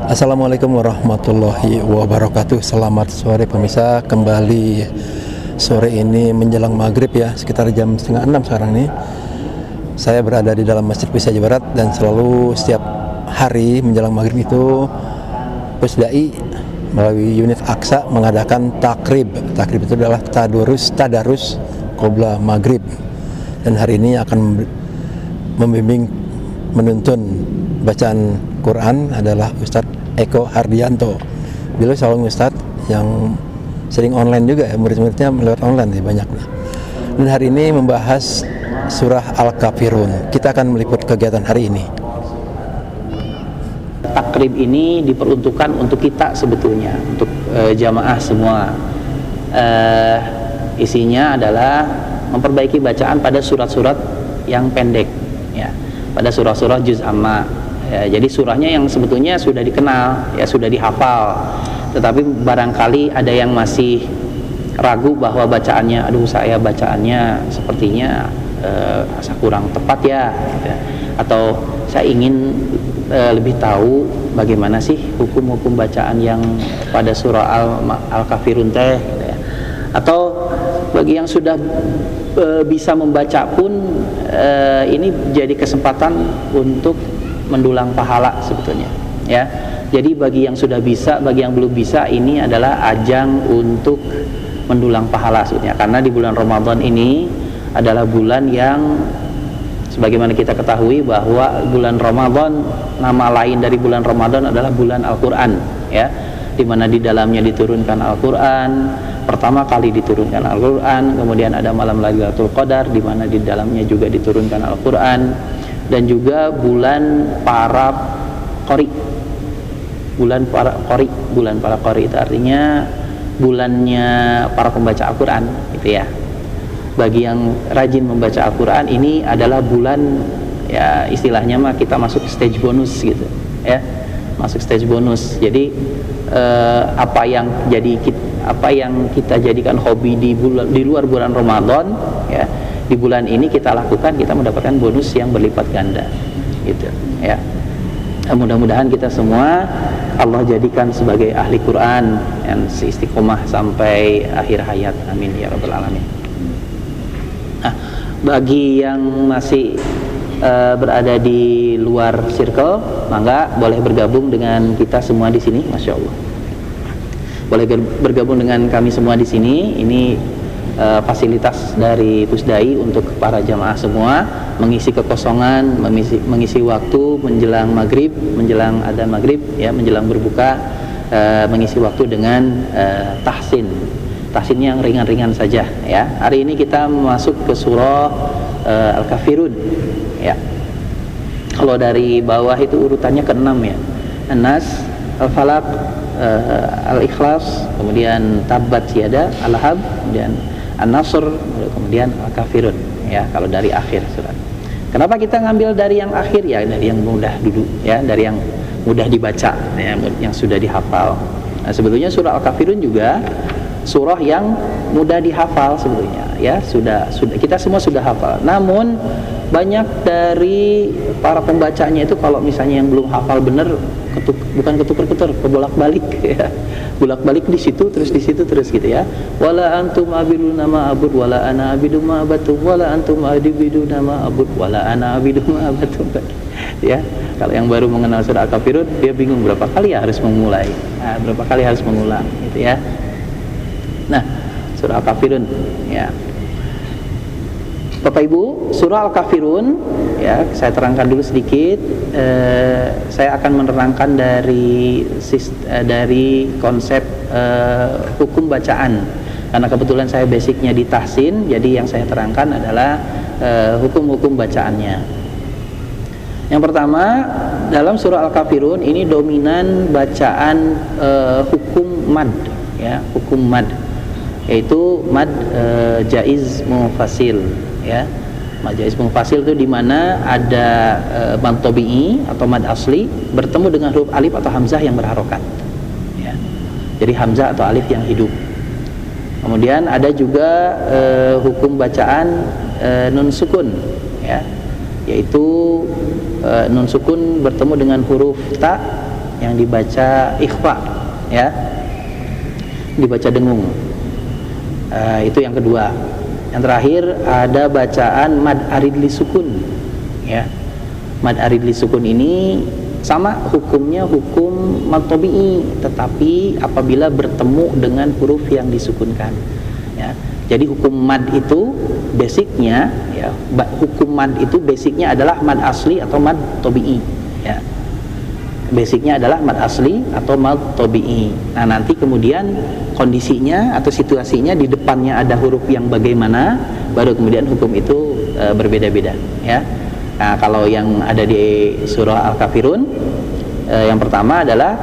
Assalamualaikum warahmatullahi wabarakatuh. Selamat sore pemirsa. Kembali sore ini menjelang maghrib ya, sekitar jam 5:30 sekarang nih. Saya berada di dalam Masjid Pusdai Jawa Barat, dan selalu setiap hari menjelang maghrib itu Pusdai melalui unit Aqsa mengadakan takrib. Takrib itu adalah tadarus qobla maghrib. Dan hari ini akan membimbing menuntun bacaan Quran adalah Ustadz Eko Hardianto. Beliau seorang Ustadz yang sering online juga ya, murid-muridnya lewat online sih banyak. Dan hari ini membahas surah Al-Kafirun. Kita akan meliput kegiatan hari ini. Takrib ini diperuntukkan untuk kita sebetulnya, untuk jamaah semua. Isinya adalah memperbaiki bacaan pada surat-surat yang pendek ya, pada surah-surah juz amma ya, jadi surahnya yang sebetulnya sudah dikenal ya, sudah dihafal, tetapi barangkali ada yang masih ragu bahwa bacaannya, saya bacaannya sepertinya kurang tepat ya, gitu. Atau saya ingin lebih tahu bagaimana sih hukum-hukum bacaan yang pada surah Al-Kafirun teh gitu ya. Atau bagi yang sudah bisa membaca pun ini jadi kesempatan untuk mendulang pahala sebetulnya ya. Jadi bagi yang sudah bisa, bagi yang belum bisa, ini adalah ajang untuk mendulang pahala sebetulnya, karena di bulan Ramadan ini adalah bulan yang sebagaimana kita ketahui bahwa bulan Ramadan, nama lain dari bulan Ramadan adalah bulan Al-Quran ya, dimana di dalamnya diturunkan Al-Quran. Pertama kali diturunkan Al-Quran, kemudian ada malam Lailatul Qadar di mana di dalamnya juga diturunkan Al-Quran, dan juga bulan para qori. Bulan para qori itu artinya bulannya para pembaca Al-Quran gitu ya. Bagi yang rajin membaca Al-Quran, ini adalah bulan ya, istilahnya mah kita masuk stage bonus gitu ya, masuk stage bonus. Jadi apa yang kita jadikan hobi di luar bulan Ramadan ya, di bulan ini kita lakukan, kita mendapatkan bonus yang berlipat ganda gitu ya. Mudah-mudahan kita semua Allah jadikan sebagai ahli Quran yang istiqomah sampai akhir hayat, amin ya rabbal alamin. Nah, bagi yang masih berada di luar circle, mangga boleh bergabung dengan kita semua di sini, masya Allah. Boleh bergabung dengan kami semua di sini. Ini fasilitas dari Pusdai untuk para jamaah semua, mengisi kekosongan, mengisi waktu menjelang maghrib, menjelang adzan maghrib ya, menjelang berbuka, mengisi waktu dengan tahsin yang ringan-ringan saja ya. Hari ini kita masuk ke surah Al-Kafirun ya. Kalau dari bawah itu urutannya ke-6 ya, An-Nas, Al-Falaq, Al-Ikhlas, kemudian Tabbat Yada, Al-Lahab, kemudian An-Nasr, kemudian Al-Kafirun ya, kalau dari akhir surat. Kenapa kita ngambil dari yang akhir ya? Dari yang mudah dulu ya, dari yang mudah dibaca ya, yang sudah dihafal. Nah, sebetulnya surah Al-Kafirun juga surah yang mudah dihafal sebetulnya ya, sudah kita semua sudah hafal. Namun banyak dari para pembacanya itu kalau misalnya yang belum hafal benar, bukan ketuker-ketur, kebolak-balik ya. Bolak-balik di situ terus gitu ya. Wala antum abiduna ma abud wala ana abidu ma abatu wala antum abiduna ma abud wala ana abidu ma abatu. Ya, kalau yang baru mengenal surah Al-Kafirun dia bingung berapa kali ya harus memulai. Nah, berapa kali harus mengulang gitu ya. Nah, surah Al-Kafirun ya. Bapak Ibu, surah Al-Kafirun ya, saya terangkan dulu sedikit. Saya akan menerangkan dari konsep hukum bacaan, karena kebetulan saya basicnya di tahsin, jadi yang saya terangkan adalah hukum-hukum bacaannya. Yang pertama, dalam surah Al-Kafirun ini dominan bacaan hukum mad ya, hukum mad, yaitu mad jaiz mufasil ya. Mad jaiz mufasil itu dimana ada mad tabi'i atau mad asli bertemu dengan huruf alif atau hamzah yang berharokat ya. Jadi hamzah atau alif yang hidup. Kemudian ada juga hukum bacaan nun sukun ya, yaitu nun sukun bertemu dengan huruf ta yang dibaca ikhfa, ya, dibaca dengung. Itu yang kedua. Yang terakhir ada bacaan mad arid li sukun, ya. Mad arid li sukun ini sama hukumnya hukum mad tabi'i, tetapi apabila bertemu dengan huruf yang disukunkan, ya. Jadi hukum mad itu basicnya, ya, hukum mad itu basicnya adalah mad asli atau mad tabi'i, ya. Basicnya adalah mad asli atau mad tabi'i. Nah, nanti kemudian kondisinya atau situasinya di depannya ada huruf yang bagaimana, baru kemudian hukum itu berbeda-beda, ya. Nah, kalau yang ada di surah Al-Kafirun, yang pertama adalah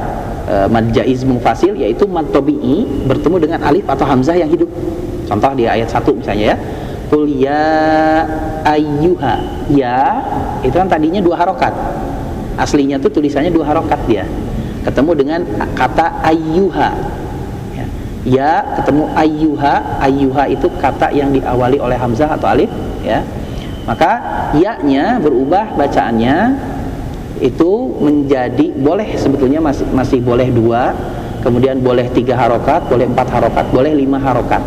mad jaiz munfasil, yaitu mad tabi'i bertemu dengan alif atau hamzah yang hidup. Contoh di ayat 1 misalnya, ya. Qul ya ayyuha. Ya, itu kan tadinya 2 harokat. Aslinya tuh tulisannya 2 harokat dia. Ketemu dengan kata ayyuha. Ya, ketemu ayyuha. Ayyuha itu kata yang diawali oleh hamzah atau alif, ya. Maka ya-nya berubah bacaannya itu menjadi, boleh sebetulnya masih boleh 2, kemudian boleh 3 harokat, boleh 4 harokat, boleh 5 harokat,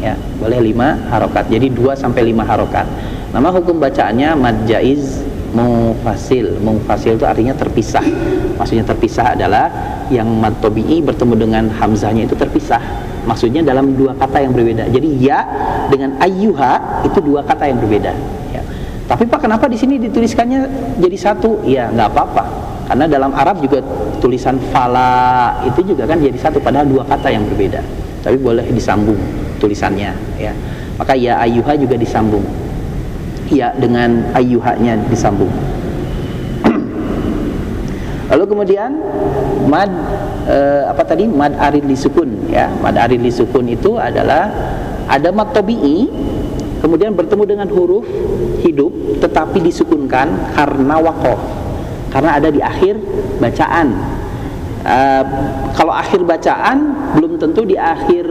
ya, boleh 5 harokat. Jadi 2 sampai 5 harokat. Nama hukum bacaannya mad jaiz munfasil. Munfasil itu artinya terpisah. Maksudnya terpisah adalah yang mad tabi'i bertemu dengan hamzahnya itu terpisah. Maksudnya dalam 2 kata yang berbeda. Jadi ya dengan ayyuha itu 2 kata yang berbeda, ya. Tapi Pak, kenapa di sini dituliskannya jadi 1? Ya, nggak apa-apa. Karena dalam Arab juga tulisan fala itu juga kan jadi 1, padahal 2 kata yang berbeda. Tapi boleh disambung tulisannya, ya. Maka ya ayyuha juga disambung. Ya dengan ayyuhanya disambung. Lalu kemudian mad mad arid li sukun, ya. Mad arid li sukun itu adalah ada mad tabi'i kemudian bertemu dengan huruf hidup tetapi disukunkan karena waqaf, karena ada di akhir bacaan. Kalau akhir bacaan belum tentu di akhir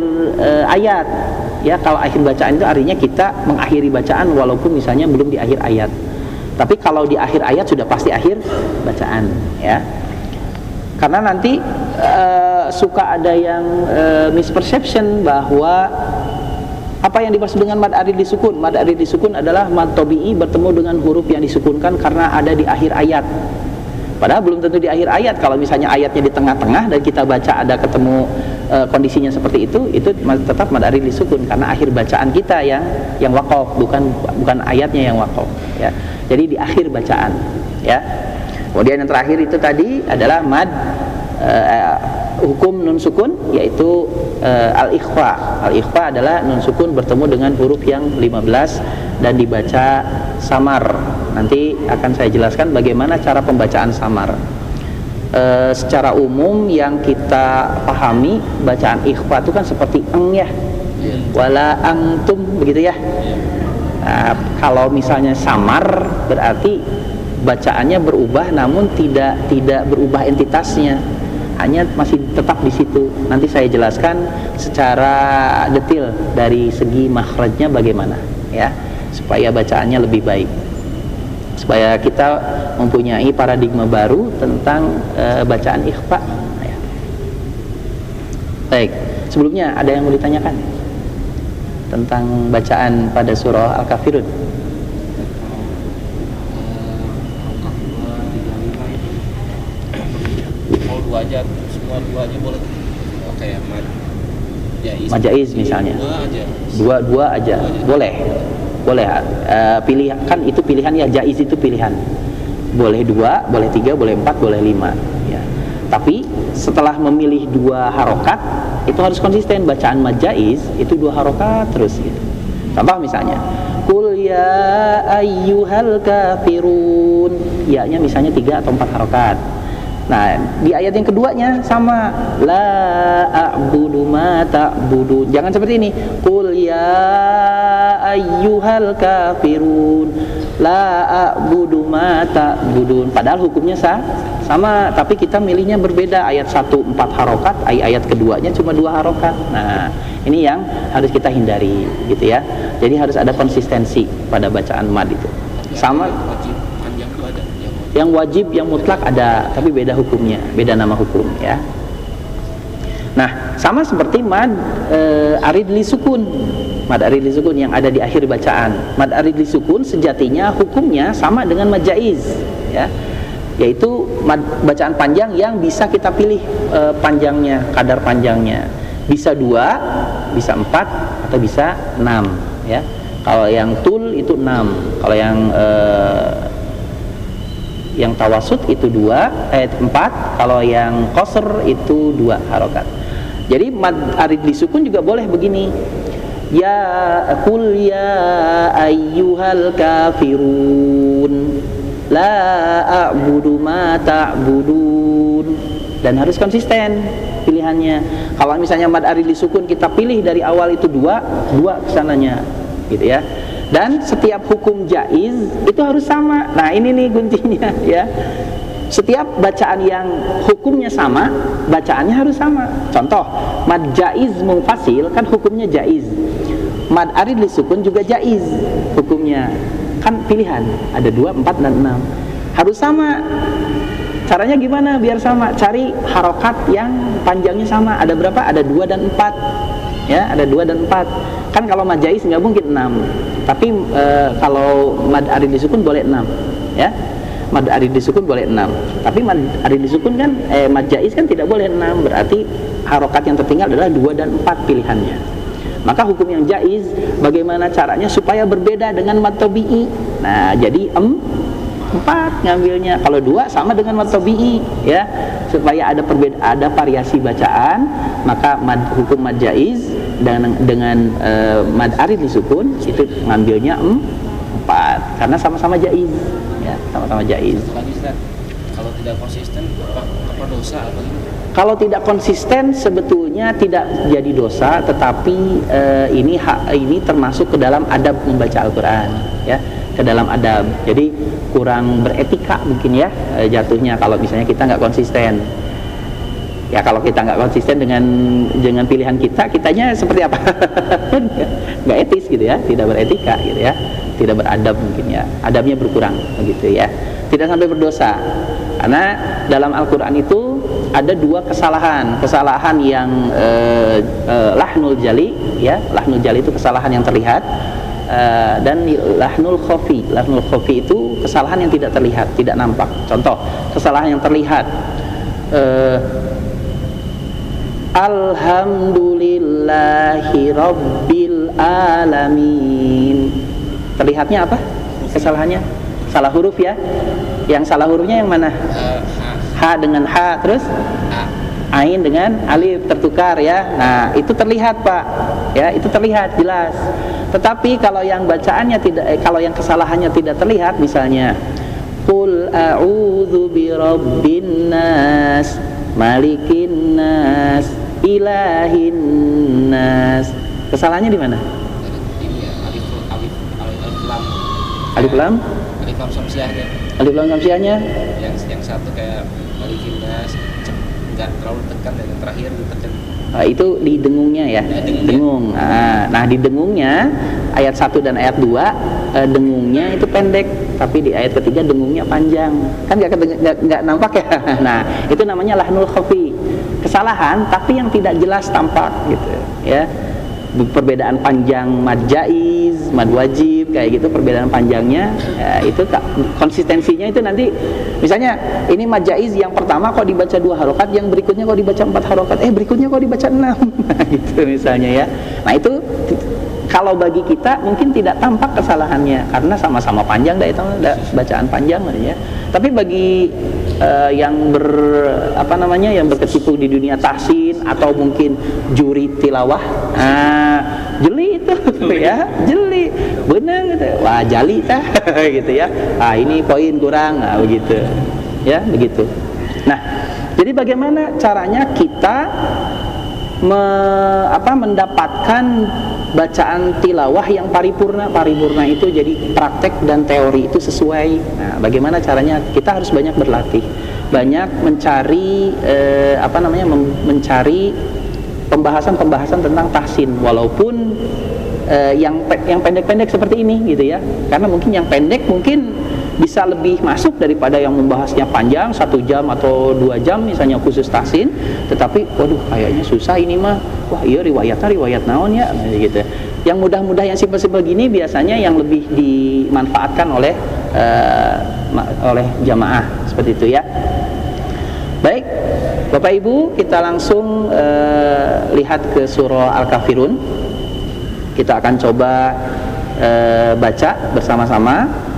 ayat, ya. Kalau akhir bacaan itu artinya kita mengakhiri bacaan walaupun misalnya belum di akhir ayat. Tapi kalau di akhir ayat sudah pasti akhir bacaan, ya. Karena nanti suka ada yang misperception bahwa apa yang dimaksud dengan mad arid disukun. Mad arid disukun adalah mad tabi'i bertemu dengan huruf yang disukunkan karena ada di akhir ayat. Padahal belum tentu di akhir ayat. Kalau misalnya ayatnya di tengah-tengah dan kita baca ada ketemu kondisinya seperti itu tetap mad arid disukun karena akhir bacaan kita yang waqaf, bukan ayatnya yang waqaf, ya. Jadi di akhir bacaan, ya. Kemudian yang terakhir itu tadi adalah mad hukum nun sukun, yaitu al-ikhfa. Al-ikhfa adalah nun sukun bertemu dengan huruf yang 15 dan dibaca samar. Nanti akan saya jelaskan bagaimana cara pembacaan samar. Secara umum yang kita pahami bacaan ikhfa itu kan seperti eng, ya. Wala antum, begitu, ya. Kalau misalnya samar berarti bacaannya berubah namun tidak berubah entitasnya, hanya masih tetap di situ. Nanti saya jelaskan secara detail dari segi makhrajnya bagaimana, ya, supaya bacaannya lebih baik, supaya kita mempunyai paradigma baru tentang bacaan ikhfa, ya. Baik, sebelumnya ada yang mau ditanyakan tentang bacaan pada surah Al-Kafirun? Aja, semua 2 aja boleh. Kayak mad jaiz misalnya. 2 aja. Boleh. Pilih kan itu pilihan, ya. Jaiz itu pilihan. Boleh 2, boleh 3, boleh 4, boleh 5, ya. Tapi setelah memilih 2 harokat itu harus konsisten. Bacaan mad jaiz itu 2 harokat terus, gitu. Contoh misalnya Qul ya ayyuhal kafirun, ya-nya misalnya 3 atau 4 harokat. Nah, di ayat yang keduanya sama, la a'budu ma ta'budun. Jangan seperti ini. Qul ya ayyuhal kafirun, la a'budu ma ta'budun. Padahal hukumnya sama, tapi kita milihnya berbeda. Ayat 1 4 harokat, ayat keduanya cuma 2 harokat. Nah, ini yang harus kita hindari, gitu, ya. Jadi harus ada konsistensi pada bacaan mad itu. Sama. Wajib panjang itu ada, yang Yang wajib, yang mutlak ada, tapi beda hukumnya, beda nama hukum ya. Nah, sama seperti mad arid li sukun. Mad arid li sukun yang ada di akhir bacaan. Mad arid li sukun sejatinya hukumnya sama dengan mad jaiz ya. Yaitu mad bacaan panjang yang bisa kita pilih panjangnya, kadar panjangnya. Bisa 2, bisa 4 atau bisa 6 ya. Kalau yang tul itu 6, kalau yang tawasud itu 4, kalau yang qasr itu 2 harokat. Jadi mad arid disukun juga boleh begini. Ya qul ya ayyuhal kafirun la a'budu ma ta'budun, dan harus konsisten pilihannya. Kalau misalnya mad arid disukun kita pilih dari awal itu 2 kesananya gitu ya. Dan setiap hukum jaiz itu harus sama. Nah ini nih kuncinya ya. Setiap bacaan yang hukumnya sama, bacaannya harus sama. Contoh, mad jaiz munfasil kan hukumnya jaiz. Mad arid lisukun juga jaiz hukumnya. Kan pilihan, ada 2, 4, dan 6. Harus sama. Caranya gimana biar sama? Cari harokat yang panjangnya sama. Ada berapa? Ada 2 dan 4. Ya, ada 2 dan 4. Kan kalau mad jaiz nggak mungkin 6. Tapi kalau mad arid disukun boleh 6. Ya. Mad arid disukun boleh 6. Tapi mad arid disukun kan mad jaiz kan tidak boleh 6. Berarti harokat yang tertinggal adalah 2 dan 4 pilihannya. Maka hukum yang jaiz bagaimana caranya supaya berbeda dengan mad tabi'i. Nah, jadi 4 ngambilnya. Kalau 2 sama dengan mad tabi'i ya. Supaya ada variasi bacaan, maka hukum mad jaiz dengan mad arid disukun itu ngambilnya 4 karena sama-sama jaiz ya, sama-sama jaiz. Lagi Ustaz, kalau tidak konsisten apa dosa atau gimana? Kalau tidak konsisten sebetulnya tidak jadi dosa, tetapi ini termasuk ke dalam adab membaca Al-Qur'an ya, ke dalam adab. Jadi kurang beretika mungkin ya jatuhnya kalau misalnya kita nggak konsisten. Ya kalau kita nggak konsisten dengan pilihan kitanya seperti apa? Nggak etis gitu ya, tidak beretika gitu ya, tidak beradab mungkin ya, adabnya berkurang begitu ya. Tidak sampai berdosa, karena dalam Al-Quran itu ada 2 kesalahan yang lahnul jali ya, lahnul jali itu kesalahan yang terlihat, dan lahnul khafi itu kesalahan yang tidak terlihat, tidak nampak. Contoh kesalahan yang terlihat, Alhamdulillahi Rabbil Alamin. Terlihatnya apa? Kesalahannya? Salah huruf ya. Yang salah hurufnya yang mana? Ha dengan ha, terus ain dengan alif tertukar ya. Nah, itu terlihat Pak. Ya, itu terlihat jelas. Tetapi kalau yang bacaannya kalau yang kesalahannya tidak terlihat, misalnya Qul a'udzu birabbin nas, malikin nas, ilahin nas. Kesalahannya di mana? Ini ya, alif lam. Alif lam? Alif lam samsiahnya. Alif lam samsiahnya? Yang satu kayak malikin nas, enggak terlalu tekan, dan yang terakhir ditekan. Itu di dengungnya ya. Dengung. Nah, di dengungnya ayat 1 dan ayat 2 dengungnya itu pendek, tapi di ayat ketiga dengungnya panjang. Kan nggak nampak ya. Nah, itu namanya lahnul khafi. Kesalahan tapi yang tidak jelas tampak gitu ya. Perbedaan panjang mad jaiz, mad wajib kayak gitu, perbedaan panjangnya ya, itu konsistensinya itu nanti misalnya ini mad jaiz yang pertama kok dibaca 2 harokat, yang berikutnya kok dibaca 4 harokat, berikutnya kok dibaca 6 gitu misalnya ya. Nah itu kalau bagi kita mungkin tidak tampak kesalahannya karena sama-sama panjang itu bacaan panjang ya. Tapi bagi yang yang berkecimpung di dunia tahsin atau mungkin juri tilawah, jeli itu ya, jeli benar gitu, wah jali tah gitu ya, ini poin kurang, begitu ya, begitu. Nah, jadi bagaimana caranya kita mendapatkan bacaan tilawah yang paripurna itu jadi praktek dan teori itu sesuai. Nah, bagaimana caranya? Kita harus banyak berlatih, banyak mencari mencari pembahasan tentang tahsin, walaupun yang pendek-pendek seperti ini gitu ya, karena mungkin yang pendek mungkin bisa lebih masuk daripada yang membahasnya panjang 1 jam atau 2 jam misalnya khusus tahsin. Tetapi waduh kayaknya susah ini mah, wah iya riwayatnya riwayat naon ya gitu. Yang mudah-mudah yang simpel-simpel gini biasanya yang lebih dimanfaatkan oleh jamaah seperti itu ya. Baik Bapak Ibu, kita langsung lihat ke surah Al-Kafirun. Kita akan coba baca bersama-sama.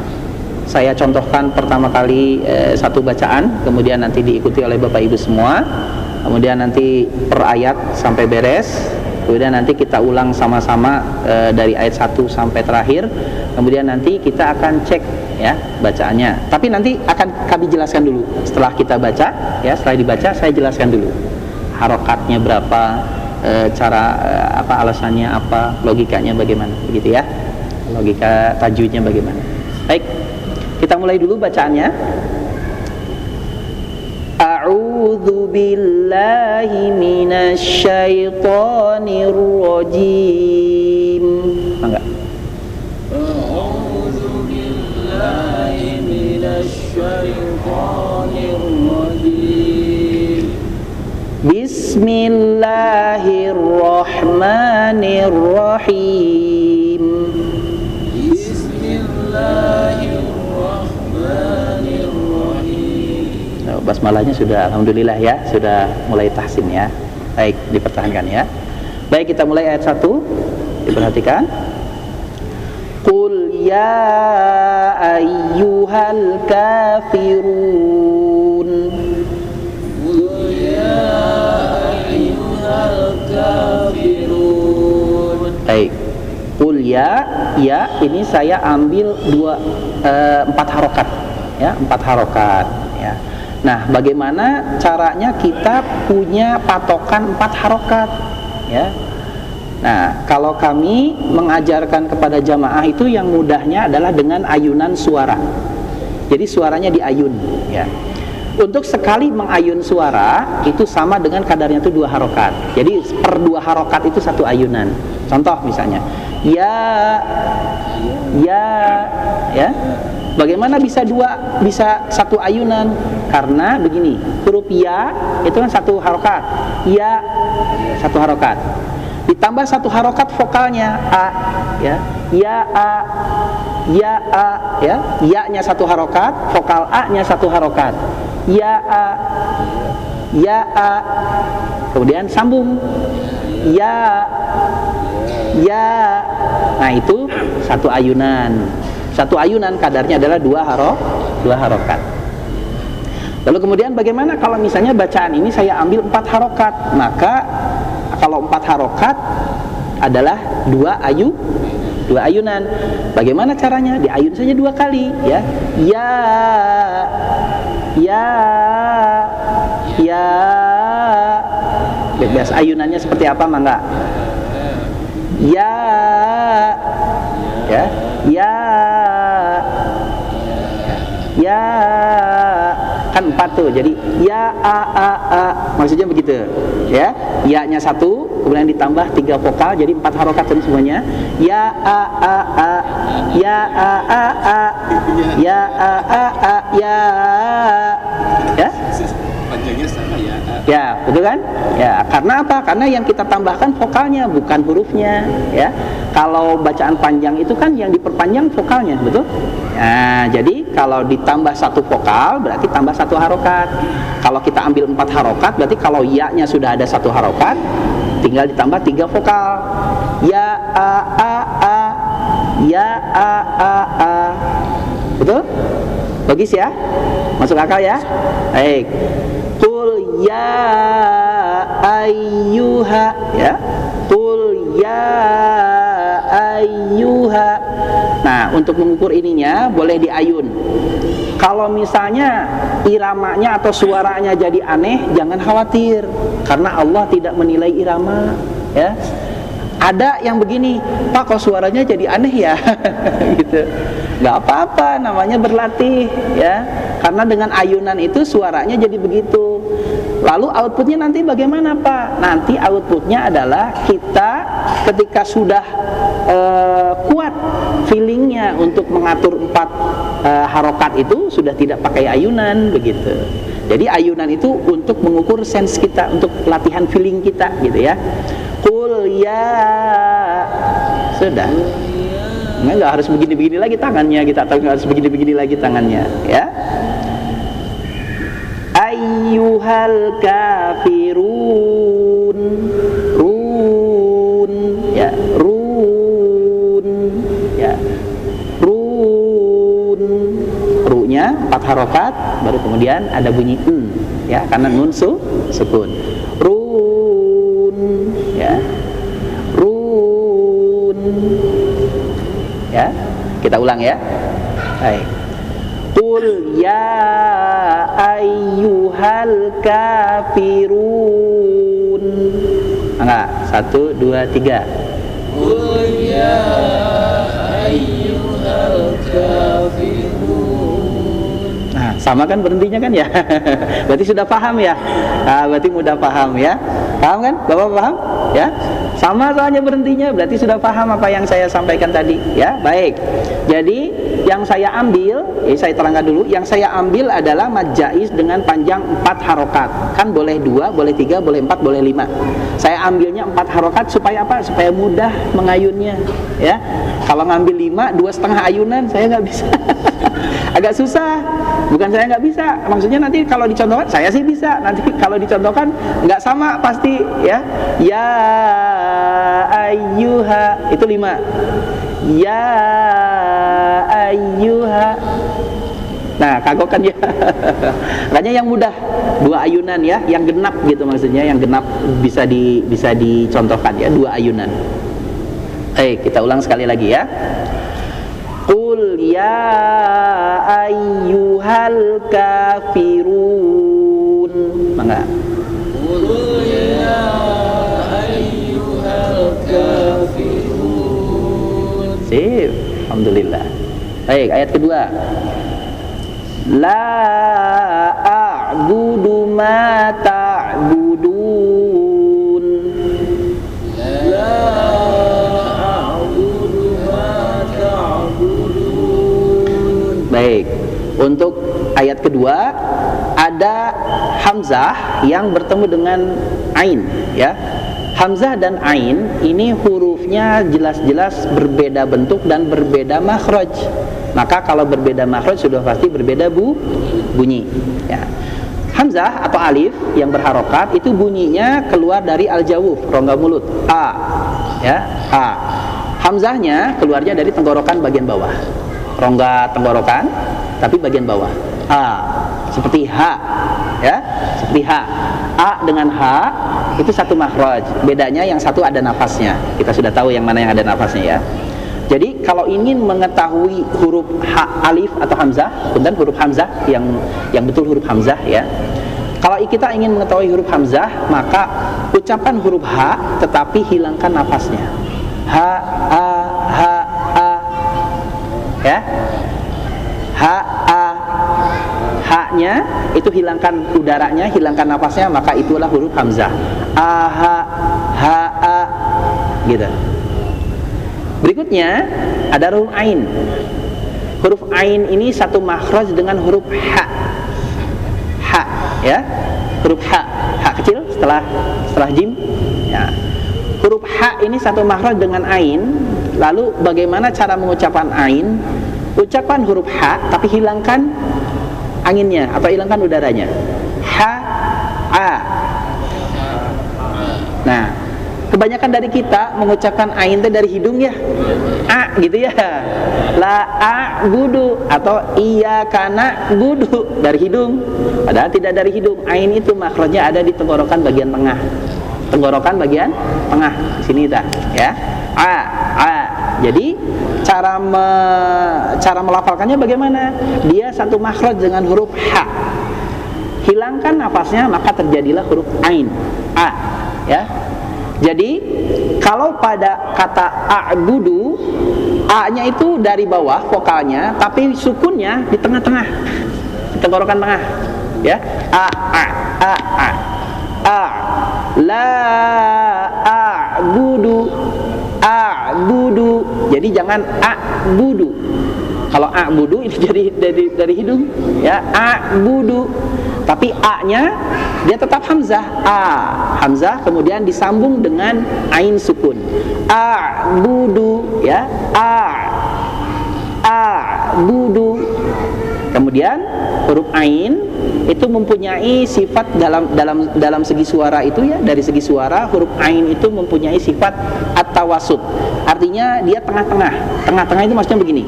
Saya contohkan pertama kali satu bacaan, kemudian nanti diikuti oleh Bapak Ibu semua. Kemudian nanti per ayat sampai beres. Kemudian nanti kita ulang sama-sama dari ayat 1 sampai terakhir. Kemudian nanti kita akan cek ya bacaannya. Tapi nanti akan kami jelaskan dulu setelah kita baca ya, setelah dibaca saya jelaskan dulu harokatnya berapa, cara apa alasannya apa, logikanya bagaimana begitu ya, logika tajwidnya bagaimana. Baik, kita mulai dulu bacaannya. A'udzu billahi minasy syaithanir rajim. Enggak. A'udzu billahi minasy syaithanir rajim. Bismillahirrahmanirrahim. Basmalahnya sudah alhamdulillah ya, sudah mulai tahsin ya. Baik, dipertahankan ya. Baik, kita mulai ayat 1. Diperhatikan. Qul ya ayyuhal kafirun. Qul ya ayyuhal kafirun. Baik. Qul ya ini saya ambil 4 harokat ya, 4 harokat ya. Nah, bagaimana caranya kita punya patokan 4 harokat ya. Nah, kalau kami mengajarkan kepada jamaah itu yang mudahnya adalah dengan ayunan suara. Jadi suaranya diayun ya. Untuk sekali mengayun suara itu sama dengan kadarnya itu 2 harokat. Jadi per 2 harokat itu 1 ayunan. Contoh misalnya ya. Bagaimana bisa 1 ayunan? Karena begini, huruf ya itu kan 1 harokat, ya 1 harokat, ditambah 1 harokat vokalnya a, ya a, ya a, ya-nya 1 harokat, vokal a-nya 1 harokat, ya a, kemudian sambung ya. Nah itu 1 ayunan. 1 ayunan kadarnya adalah 2 harokat. Lalu kemudian bagaimana kalau misalnya bacaan ini saya ambil 4 harokat? Maka kalau 4 harokat adalah 2 ayunan. Bagaimana caranya? Diayun saja 2 kali ya. Ya. Biasa ayunannya seperti apa mangga? Ya. Kan 4 tuh, jadi ya a maksudnya begitu ya. Ya-nya 1, kemudian ditambah 3 vokal jadi 4 harokat semuanya. Ya a ya panjangnya sama ya. Ya, betul kan? Ya, karena apa? Karena yang kita tambahkan vokalnya bukan hurufnya ya. Kalau bacaan panjang itu kan yang diperpanjang vokalnya, betul? Nah, jadi kalau ditambah 1 vokal berarti tambah 1 harokat. Kalau kita ambil 4 harokat berarti kalau ya-nya sudah ada 1 harokat tinggal ditambah 3 vokal. Ya a ya a. Betul? Logis ya? Masuk akal ya? Baik. Qul ya ayyuha ya. Qul ya ayyuha. Nah, untuk mengukur ininya boleh diayun. Kalau misalnya iramanya atau suaranya jadi aneh, jangan khawatir karena Allah tidak menilai irama ya. Ada yang begini, Pak kok suaranya jadi aneh ya gitu. Gak apa-apa, namanya berlatih ya. Karena dengan ayunan itu suaranya jadi begitu. Lalu outputnya nanti bagaimana Pak? Nanti outputnya adalah kita ketika sudah kuat feelingnya untuk mengatur 4 harokat itu sudah tidak pakai ayunan begitu. Jadi ayunan itu untuk mengukur sense kita, untuk latihan feeling kita gitu ya. Qul ya, sudah. Nggak harus begini-begini lagi tangannya kita, atau nggak harus begini-begini lagi tangannya ya. Ayyuhal kafirun, run ya, run ya, run, ru-nya 4 harokat, baru kemudian ada bunyi ya, karena nun sukun. Run ya, run ya, kita ulang ya. Baik. Qul ya ayyuhal kafirun. Enggak, 1, 2, 3. Qul ya ayyuhal kafirun. Nah, sama kan berhentinya kan ya? Berarti sudah paham ya? Nah, berarti mudah paham ya? Paham kan? Bapak paham? Ya? Sama soalnya berhentinya, berarti sudah paham apa yang saya sampaikan tadi ya? Baik. Jadi yang saya ambil, saya terangkan dulu, yang saya ambil adalah mad jaiz dengan panjang 4 harokat. Kan boleh 2, boleh 3, boleh 4, boleh 5. Saya ambilnya 4 harokat supaya apa? Supaya mudah mengayunnya ya. Kalau ngambil 5, 2,5 ayunan saya nggak bisa. Agak susah. Bukan saya nggak bisa, maksudnya nanti kalau dicontohkan saya sih bisa, nanti kalau dicontohkan nggak sama pasti ya. Ya ayyuha itu 5. Ya ayyuha. Nah, kagokan ya. Makanya yang mudah 2 ayunan ya, yang genap gitu maksudnya, yang genap bisa dicontohkan ya, 2 ayunan. Kita ulang sekali lagi ya. Qul ya ayyuhal kafirun. Mangga. Qul ya ayyuhal kafirun. Sip, alhamdulillah. Baik, ayat kedua. La a'budu ma ta'budun. La a'budu ma ta'budun. Baik, untuk ayat kedua ada hamzah yang bertemu dengan ain ya. Hamzah dan ain ini hurufnya jelas-jelas berbeda bentuk dan berbeda makhraj. Maka kalau berbeda makhraj sudah pasti berbeda bunyi ya. Hamzah atau alif yang berharokat itu bunyinya keluar dari al-jawuf, rongga mulut, a ya, a. Hamzahnya keluarnya dari tenggorokan bagian bawah, rongga tenggorokan tapi bagian bawah, a. Seperti h ya, seperti h. A dengan H itu satu makhraj, bedanya yang satu ada nafasnya. Kita sudah tahu yang mana yang ada nafasnya ya. Jadi kalau ingin mengetahui huruf H, alif atau hamzah, kemudian huruf hamzah yang betul huruf hamzah ya. Kalau kita ingin mengetahui huruf hamzah, maka ucapan huruf H tetapi hilangkan nafasnya. H, A, H, A ya. H, A, H-nya itu hilangkan udaranya, hilangkan nafasnya, maka itulah huruf hamzah. A, H, H, A gitu. Berikutnya ada huruf ain. Huruf ain ini satu makhraj dengan huruf H. H ya. Huruf H, H kecil setelah jim ya. Huruf H ini satu makhraj dengan ain. Lalu bagaimana cara mengucapkan ain? Ucapan huruf H tapi hilangkan anginnya atau hilangkan udaranya. H, A. Nah, kebanyakan dari kita mengucapkan ain itu dari hidung ya, a gitu ya. La a budu atau iya kana budu dari hidung, padahal tidak dari hidung. Ain itu makhrajnya ada di tenggorokan bagian tengah, tenggorokan bagian tengah sini dah ya. A. Jadi cara melafalkannya bagaimana? Dia satu makhraj dengan huruf H, hilangkan nafasnya maka terjadilah huruf ain, A ya. Jadi kalau pada kata a'budu, A-nya itu dari bawah vokalnya, tapi sukunnya di tengah-tengah, di tenggorokan tengah ya. A. la a'budu, jadi jangan a'budu. Kalau a'budu ini jadi dari hidung ya, a'budu, tapi a-nya dia tetap hamzah, hamzah kemudian disambung dengan ain sukun, a'budu ya, a'budu. Kemudian huruf ain itu mempunyai sifat dalam segi suara itu ya, dari segi suara huruf ain itu mempunyai sifat at-tawassut. Artinya dia tengah-tengah. Tengah-tengah itu maksudnya begini.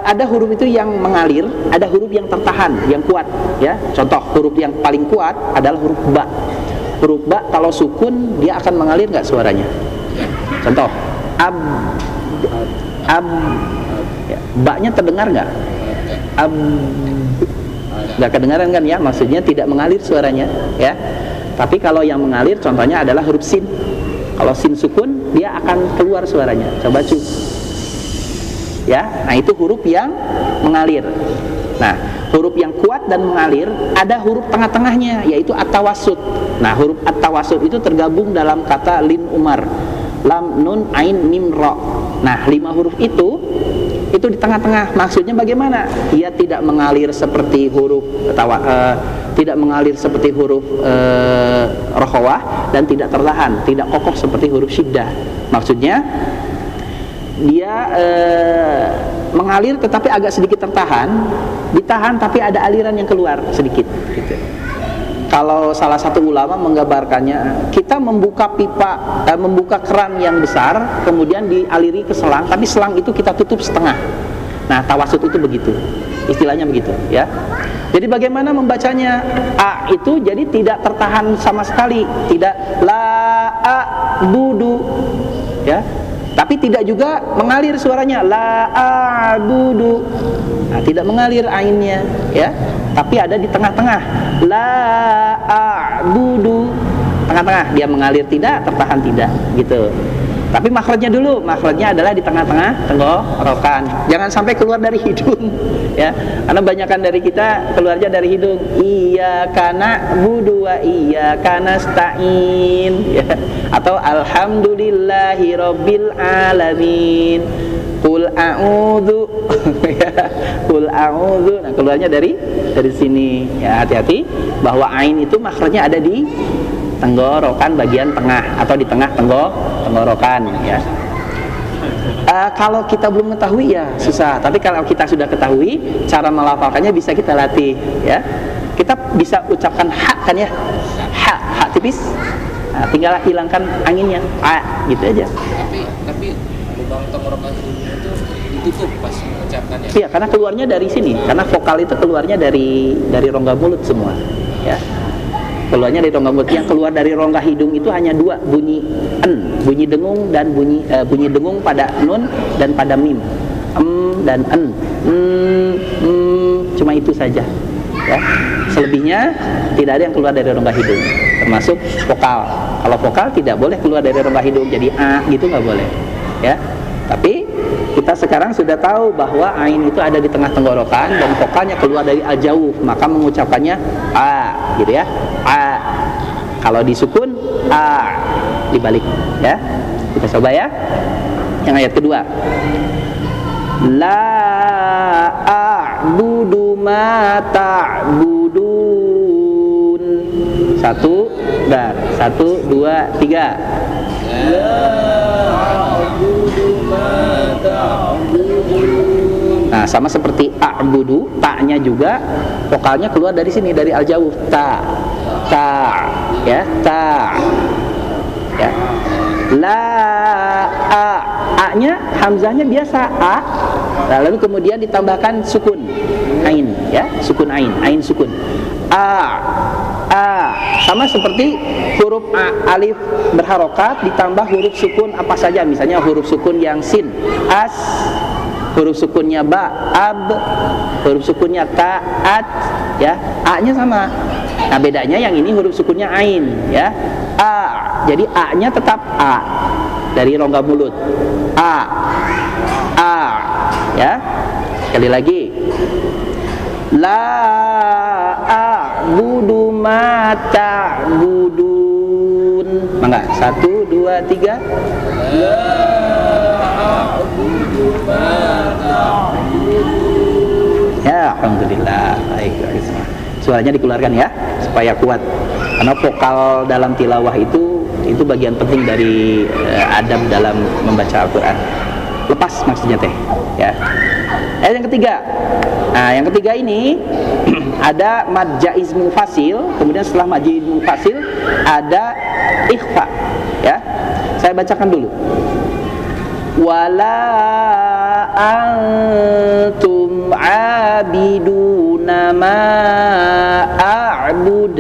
Ada huruf itu yang mengalir, ada huruf yang tertahan, yang kuat ya. Contoh huruf yang paling kuat adalah huruf ba. Huruf ba kalau sukun dia akan mengalir nggak suaranya? Contoh ab, ya, ba-nya terdengar nggak? Nggak kedengaran kan ya, maksudnya tidak mengalir suaranya ya. Tapi kalau yang mengalir contohnya adalah huruf sin. Kalau sin sukun dia akan keluar suaranya. Coba ya, nah itu huruf yang mengalir. Nah, huruf yang kuat dan mengalir ada huruf tengah-tengahnya yaitu at-tawassut. Nah, huruf at-tawassut itu tergabung dalam kata lin umar, lam, nun, ain, mim, ro. Nah, 5 huruf itu di tengah-tengah. Maksudnya bagaimana? Ia tidak mengalir seperti huruf tidak mengalir seperti huruf rokhawah dan tidak tertahan, tidak kokoh seperti huruf syiddah. Maksudnya dia mengalir tetapi agak sedikit tertahan, ditahan tapi ada aliran yang keluar sedikit gitu. Kalau salah satu ulama menggambarkannya, kita membuka pipa, membuka keran yang besar, kemudian dialiri ke selang, tapi selang itu kita tutup setengah. Nah, tawassut itu begitu, istilahnya begitu, ya. Jadi bagaimana membacanya? A itu jadi tidak tertahan sama sekali, tidak la a budu, ya. Tapi tidak juga mengalir suaranya la a budu. Nah, tidak mengalir ainnya, ya. Tapi ada di tengah-tengah, la a'budu, tengah-tengah, dia mengalir tidak, tertahan tidak, gitu. Tapi makhrajnya dulu, makhrajnya adalah di tengah-tengah tenggorokan, jangan sampai keluar dari hidung, ya. Karena banyakan dari kita keluarnya dari hidung. Iyyaka na'budu wa iyyaka nasta'in, ya. Atau alhamdulillahi rabbil alamin. Qul a'udzu, ya. Qul a'udzu. Nah, keluarnya dari sini. Ya, hati-hati bahwa ain itu makhrajnya ada di tenggorokan bagian tengah atau di tengah tenggorokan, ya. Kalau kita belum mengetahui ya susah, tapi kalau kita sudah ketahui cara melafalkannya bisa kita latih, ya. Kita bisa ucapkan ha kan ya, ha tipis. Nah, tinggal hilangkan anginnya, gitu aja. Tapi lubang tenggorokan itu ditutup pas mengucapkannya. Iya, karena keluarnya dari sini, karena vokal itu keluarnya dari rongga mulut semua, ya. Keluarnya dari rongga mulut. Yang keluar dari rongga hidung itu hanya 2, bunyi en, bunyi dengung dan bunyi dengung pada nun dan pada mim, dan en, cuma itu saja, ya. Selebihnya tidak ada yang keluar dari rongga hidung, termasuk vokal. Kalau vokal tidak boleh keluar dari rongga hidung, jadi a gitu nggak boleh, ya. Tapi kita sekarang sudah tahu bahwa ain itu ada di tengah tenggorokan dan vokalnya keluar dari al-jawf, maka mengucapkannya a, gitu ya. A. Kalau disukun a, dibalik, ya. Kita coba ya. Yang ayat kedua. La a'budu ma ta'budun. 1, 2, 3. Nah, sama seperti a'budu, ta'nya juga vokalnya keluar dari sini, dari al-jawf, ta, ya, ta, ya. La a-nya hamzahnya biasa a, lalu kemudian ditambahkan sukun ain, ya, sukun ain sukun. A, sama seperti huruf alif berharokat ditambah huruf sukun apa saja, misalnya huruf sukun yang sin, as, huruf sukunnya ba, ab, huruf sukunnya ta, at, ya, a-nya sama. Nah, bedanya yang ini huruf sukunnya ain, ya, a, jadi a-nya tetap a dari rongga mulut, a, ya. Sekali lagi, la a'budu ma ta'budun. Mangga, 1, 2, 3. Ya, alhamdulillah. Baik, baik semua. Suaranya dikeluarkan ya, supaya kuat. Karena vokal dalam tilawah itu bagian penting dari adab dalam membaca Al-Quran. Lepas maksudnya teh, ya. Yang ketiga. Nah, yang ketiga ini ada mad jaiz mufasil, kemudian setelah mad jaiz mufasil ada ikhfa, ya. Saya bacakan dulu. Wala antum abiduna ma a'bud,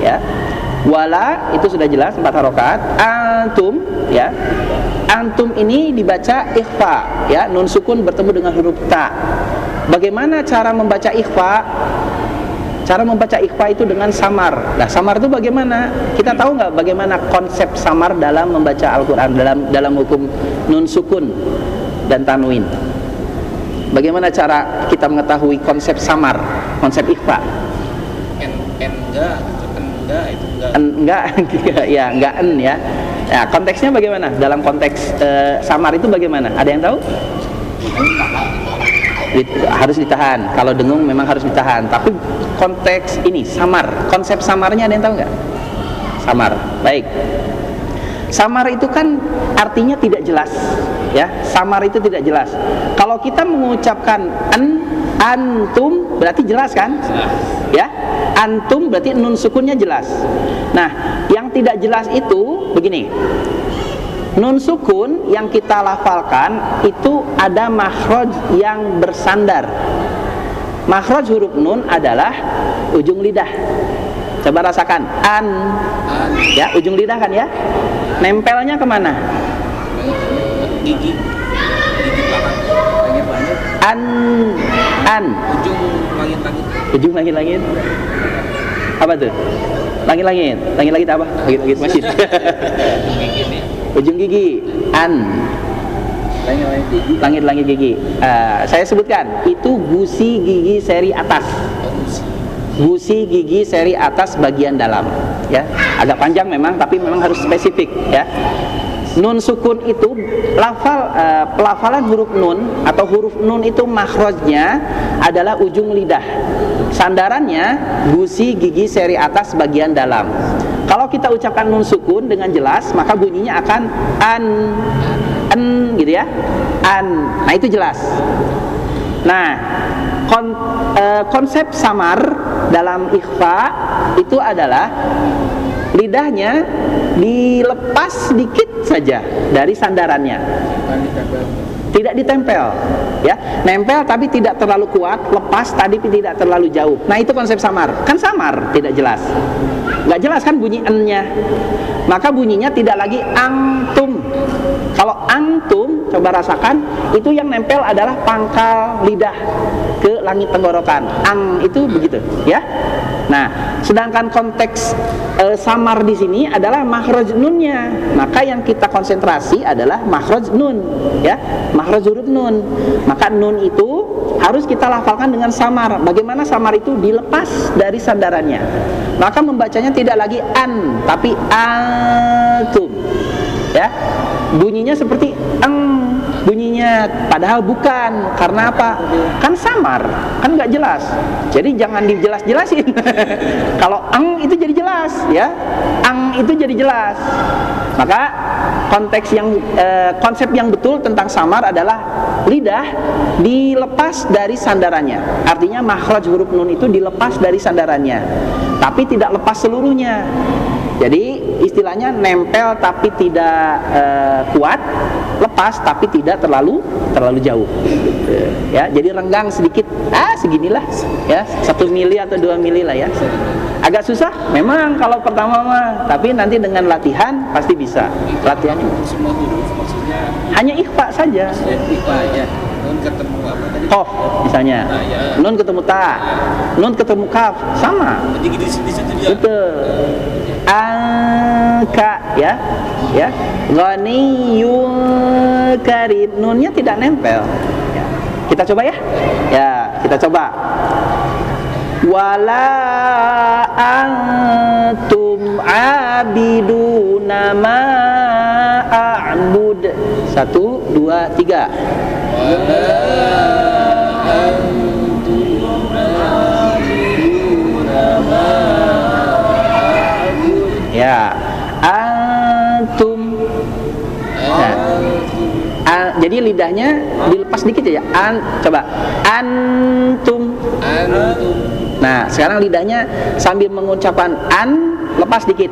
ya. Wala itu sudah jelas 4 harokat. Antum, ya. Antum ini dibaca ikhfa, ya. Nun sukun bertemu dengan huruf ta. Bagaimana cara membaca ikhfa? Cara membaca ikhfa itu dengan samar. Nah, samar itu bagaimana? Kita tahu nggak bagaimana konsep samar dalam membaca Al-Quran, dalam hukum nun sukun dan tanwin? Bagaimana cara kita mengetahui konsep samar, konsep ikhfa? Enggak, ya enggak en ya. Nah, konteksnya bagaimana? Dalam konteks samar itu bagaimana? Ada yang tahu? Harus ditahan. Kalau dengung memang harus ditahan. Tapi konteks ini samar, konsep samarnya ada yang tahu nggak? Samar, baik. Samar itu kan artinya tidak jelas, ya. Samar itu tidak jelas. Kalau kita mengucapkan antum berarti jelas kan? Ya, antum berarti nun sukunnya jelas. Nah, yang tidak jelas itu begini. Nun sukun yang kita lafalkan itu ada makhraj yang bersandar. Makhraj huruf nun adalah ujung lidah. Coba rasakan, ya, ujung lidah kan ya. Nempelnya kemana? Gigi belakang. Ujung langit-langit. Apa tuh? Langit-langit apa? Langit-langit masjid. Ujung gigi, langit-langit gigi. Saya sebutkan, itu gusi gigi seri atas. Gusi gigi seri atas bagian dalam, ya. Agak panjang memang, tapi memang harus spesifik, ya. Nun sukun itu pelafalan huruf nun atau huruf nun itu makhrajnya adalah ujung lidah. Sandarannya gusi gigi seri atas bagian dalam. Kalau kita ucapkan nun sukun dengan jelas, maka bunyinya akan an gitu ya. Nah, itu jelas. Nah, konsep samar dalam ikhfa itu adalah lidahnya dilepas sedikit saja dari sandarannya. Tidak ditempel, ya. Nempel tapi tidak terlalu kuat, lepas tadi tidak terlalu jauh. Nah, itu konsep samar. Kan samar, tidak jelas. Nggak jelas kan bunyi n-nya. Maka bunyinya tidak lagi antum. Kalau antum, coba rasakan, itu yang nempel adalah pangkal lidah ke langit tenggorokan. Ang itu begitu, ya. Nah, sedangkan konteks samar di sini adalah makhraj nunnya. Maka yang kita konsentrasi adalah makhraj nun, ya, makhraj huruf nun. Maka nun itu harus kita lafalkan dengan samar. Bagaimana samar itu dilepas dari sandarannya? Maka membacanya tidak lagi an, tapi antum, ya. Bunyinya seperti bunyinya, padahal bukan. Karena apa? Kan samar, kan nggak jelas. Jadi jangan dijelas-jelasin. Kalau itu jadi jelas, ya. Itu jadi jelas. Maka konsep yang betul tentang samar adalah lidah dilepas dari sandarannya. Artinya makhraj huruf nun itu dilepas dari sandarannya, tapi tidak lepas seluruhnya. Jadi istilahnya nempel tapi tidak kuat, lepas tapi tidak terlalu jauh, ya. Jadi renggang sedikit, seginilah, ya, 1 mili atau 2 mili lah, ya. Agak susah memang kalau pertama mah, tapi nanti dengan latihan pasti bisa. Latihannya Semua huruf maksudnya hanya ikhfa saja. ikhfa ya. Nun ketemu apa tadi? Qaf misalnya, ya. nun ketemu ta, nun ketemu kaf, sama. Jadi di situ dia. Betul. Angka, ya, Ghaniyun karim, nunnya tidak nempel, ya. Kita coba ya, kita coba. Wala antum abiduna ma a'bud. 1, 2, 3. Ya, antum. Nah, jadi lidahnya dilepas dikit ya. Coba antum. Nah, sekarang lidahnya sambil mengucapkan lepas dikit.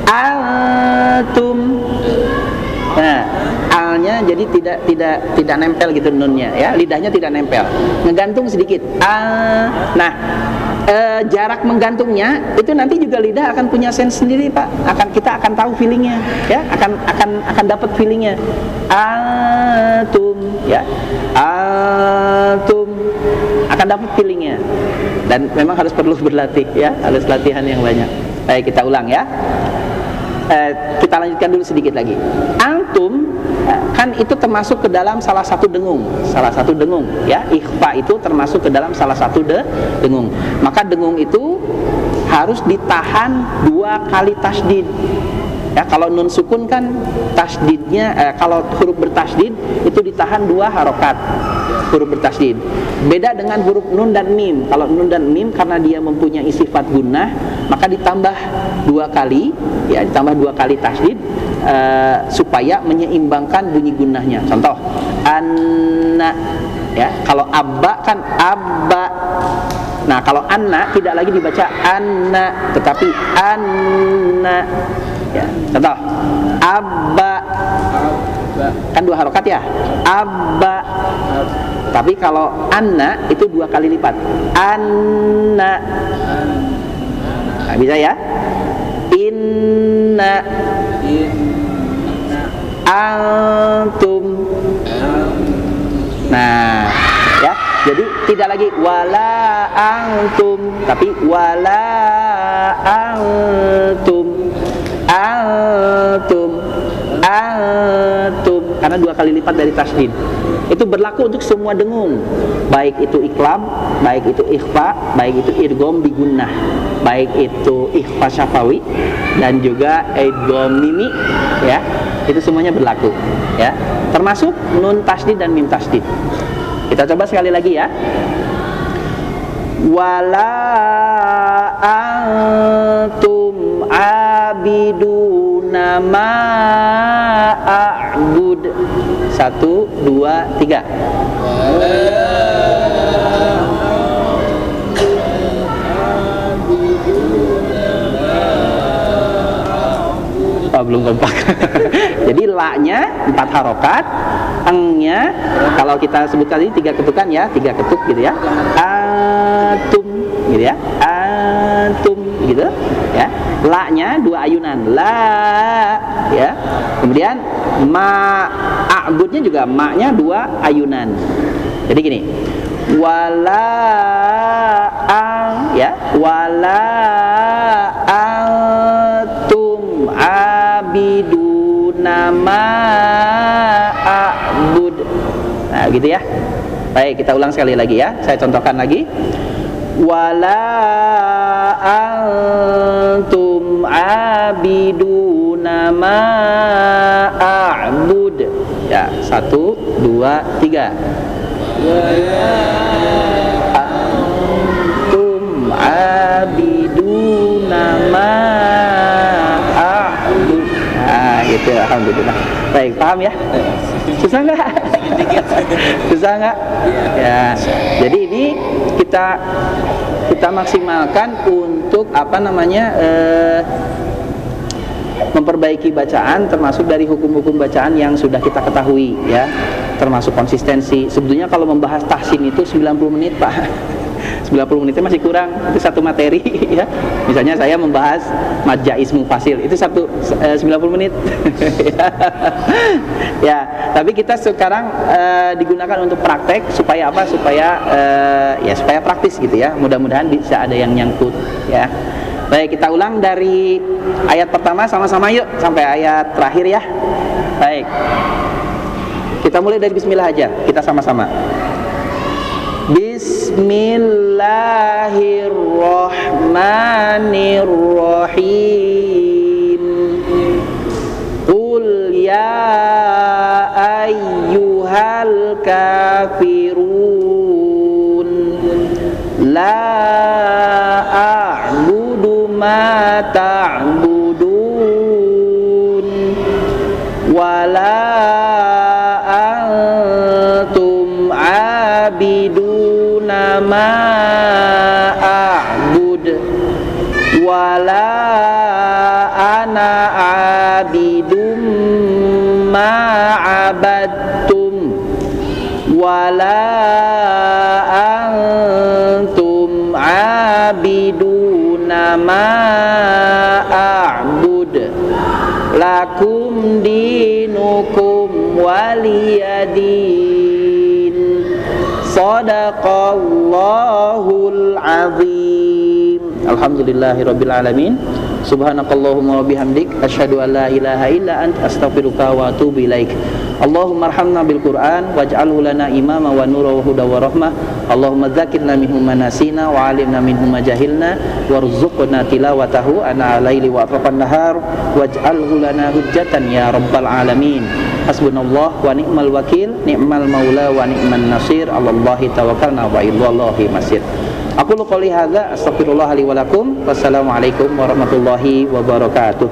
Antum. Nah, alnya jadi tidak nempel gitu nunnya ya, lidahnya tidak nempel, ngegantung sedikit. Nah, jarak menggantungnya itu nanti juga lidah akan punya sense sendiri, Pak. Kita akan tahu feelingnya ya, akan dapat feelingnya. Atum ya, atum akan dapat feelingnya, dan memang perlu berlatih ya, harus latihan yang banyak. Baik, kita ulang ya. Kita lanjutkan dulu sedikit lagi. Antum kan itu termasuk ke dalam salah satu dengung ya. Ikhfa itu termasuk ke dalam salah satu dengung. Maka dengung itu harus ditahan 2 kali tasdid ya. Kalau nun sukun kan tasdidnya kalau huruf bertasdid itu ditahan 2 harokat huruf bertasdid. Beda dengan huruf nun dan mim. Kalau nun dan mim karena dia mempunyai sifat gunnah, maka ditambah 2 kali ya, ditambah 2 kali tasdid supaya menyeimbangkan bunyi gunnahnya. Contoh anna ya, kalau abba kan abba. Nah, kalau anna tidak lagi dibaca anna tetapi anna ya. Contoh abba kan 2 harokat ya, abba. Tapi kalau anna itu 2 kali lipat, anna. Nah, bisa ya, inna, antum. Nah ya, jadi tidak lagi wala antum tapi wala antum, antum, antum, karena 2 kali lipat dari tasdid. Itu berlaku untuk semua dengung, baik itu iqlam, baik itu ikhfa, baik itu idgham bi gunnah, baik itu ikhfa syafawi dan juga idgham mimi ya. Itu semuanya berlaku ya, termasuk nun tasdid dan mim tasdid. Kita coba sekali lagi ya. Wala antum abiduna ma a'bud. 1, 2, 3. Belum kompak. Jadi la-nya 4 harokat, eng-nya kalau kita sebut tadi 3 ketukan ya, 3 ketuk gitu ya. Atum gitu ya, antum gitu ya. La-nya 2 ayunan, la ya. Kemudian ma, a'budnya juga ma-nya 2 ayunan. Jadi gini, wala ang ya, wala antum abiduna ma a'bud. Nah, gitu ya. Baik, kita ulang sekali lagi ya. Saya contohkan lagi. Wala antum abiduna ma a'bud. Ya, 1, 2, 3. Wala antum abiduna ma a'bud. Nah, gitu, alhamdulillah. Baik, paham ya? Susah nggak? Susah nggak? Ya. Jadi ini kita maksimalkan untuk memperbaiki bacaan, termasuk dari hukum-hukum bacaan yang sudah kita ketahui ya, termasuk konsistensi. Sebetulnya kalau membahas tahsin itu 90 menit Pak. 90 menitnya masih kurang, itu satu materi ya. Misalnya saya membahas mad jaiz mufasil, itu 90 menit. Ya, tapi kita sekarang digunakan untuk praktek supaya apa? Supaya praktis gitu ya. Mudah-mudahan bisa ada yang nyangkut ya. Baik, kita ulang dari ayat pertama sama-sama yuk sampai ayat terakhir ya. Baik. Kita mulai dari bismillah aja, kita sama-sama. Bismillah. Bismillahirrahmanirrahim. Qul ya ayyuhal kafirun la a'budu ma ta'budun wala antum abiduna ma a'bud wala ana abidum ma abadtum wala antum abiduna ma a'bud lakum dinukum waliyadin. Sadaqallahul azim. Alhamdulillahirabbil alamin. Subhanakallahumma wa bihamdik asyhadu an la ilaha illa anta astaghfiruka wa atubu ilaik. Allahumma arhamna bil Qur'an waj'alhu lana imama wa nura wa huda wa rahmah. Allahumma dzakirna minhu ma nasina wa 'allimna minhu ma jahilna warzuqna tilawatahu ana al-laili wa atrafan nahar waj'alhu lana hujjatan ya rabbal alamin. Hasbunallah wa ni'mal wakil, ni'mal maula wa ni'man nasir. 'Alallahi tawakkalna wa ilallahi masir. Aku qouli hadza astaghfirullah li wa lakum. Wassalamualaikum warahmatullahi wabarakatuh.